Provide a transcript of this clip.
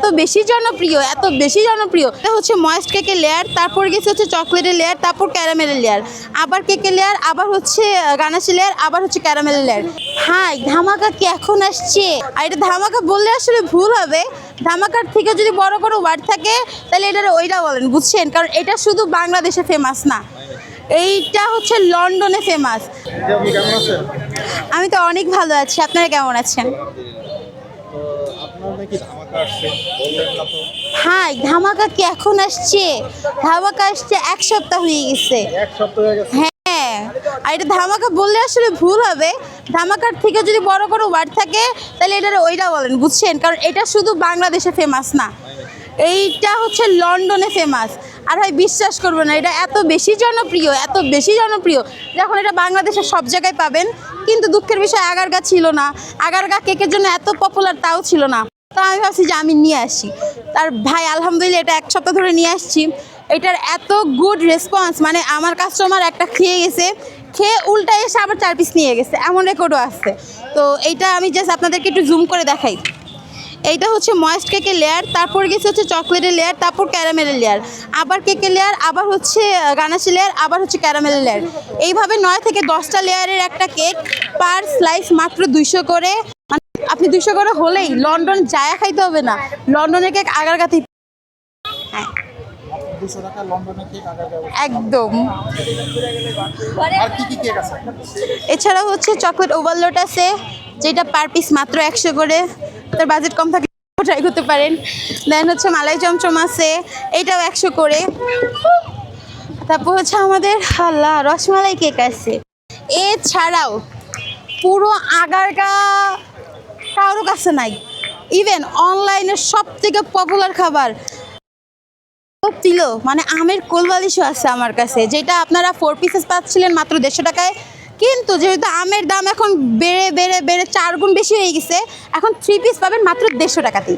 এত বেশি জনপ্রিয়, এত বেশি জনপ্রিয়। এটা হচ্ছে ময়েস্ট কেকের লেয়ার, তারপর গেছে হচ্ছে চকলেটের লেয়ার, তারপর ক্যারামেলের লেয়ার, আবার কেকের লেয়ার, আবার হচ্ছে গানাশি লেয়ার, আবার হচ্ছে ক্যারামেলের লেয়ার। হাই, ধামাকা কি এখন আসছে? আর এটা ধামাকা বললে আসলে ভুল হবে। ধামাকার থেকে যদি বড় কোনো ওয়ার্ড থাকে তাহলে এটা ওইটা বলেন, বুঝছেন? কারণ এটা শুধু বাংলাদেশে ফেমাস না, এইটা হচ্ছে লন্ডনে ফেমাস। আমি তো অনেক ভালো আছি, আপনারা কেমন আছেন? হাই, ধামাকা কি এখন আসছে? ধামাকা আসছে 1 সপ্তাহ হয়ে গেছে। হ্যাঁ, আর এটা ধামাকা বললে আসলে ভুল হবে। ধামাকার থেকে যদি বড় কোনো ওয়ার্ড থাকে তাহলে এটা ওইটা বলেন, বুঝছেন? কারণ এটা শুধু বাংলাদেশে ফেমাস না, এইটা হচ্ছে লন্ডনে ফেমাস। আর ভাই বিশ্বাস করবেন না, এটা এত বেশি জনপ্রিয়, এত বেশি জনপ্রিয় যখন এটা বাংলাদেশের সব জায়গায় পাবেন। কিন্তু দুঃখের বিষয় আগারগা ছিল না, আগারগা কেকের জন্য এত পপুলার তাও ছিল না। তো আমি ভাবছি যে আমি নিয়ে আসি, তার ভাই আলহামদুলিল্লাহ এটা 1 সপ্তাহ ধরে নিয়ে আসছি। এটার এত গুড রেসপন্স, মানে আমার কাস্টমার একটা খেয়ে গেছে, খেয়ে উল্টা এসে আবার 4 পিস নিয়ে গেছে, এমন রেকর্ডও আছে। তো এইটা আমি জাস্ট আপনাদেরকে একটু জুম করে দেখাই। এইটা হচ্ছে ময়েস্ট কেকের লেয়ার, তারপর গেছে হচ্ছে চকলেটের লেয়ার, তারপর ক্যারামেলের লেয়ার, আবার কেকের লেয়ার, আবার হচ্ছে গানাশি লেয়ার, আবার হচ্ছে ক্যারামেলের লেয়ার। এইভাবে 9 থেকে 10টা লেয়ারের একটা কেক, পার স্লাইস মাত্র 200 করে। মানে আপনি 200 করে হলেই লন্ডন যায়া খাইতে হবে না, লন্ডনের কেক আগারগাতেই। হ্যাঁ, একদম। এছাড়া হচ্ছে চকলেট ওভারলোড আছে, যেটা পার পিস মাত্র 100 করে। তার বাজেট কম থাকলে ট্রাই করতে পারেন। দেন হচ্ছে মালাই চমচম আছে, এইটাও 100 করে। তারপর হচ্ছে আমাদের রসমালাই কেক আছে। এছাড়াও পুরো আগারগা কারো কাছে নাই। ইভেন অনলাইনে সব থেকে পপুলার খাবার মানে আমের কোলবালিশও আছে আমার কাছে, যেটা আপনারা 4 পিসেস পাচ্ছিলেন মাত্র 150 টাকায়। কিন্তু যেহেতু আমের দাম এখন বেড়ে বেড়ে বেড়ে 4 গুণ বেশি হয়ে গেছে, এখন 3 পিস পাবেন মাত্র 150 টাকাতেই।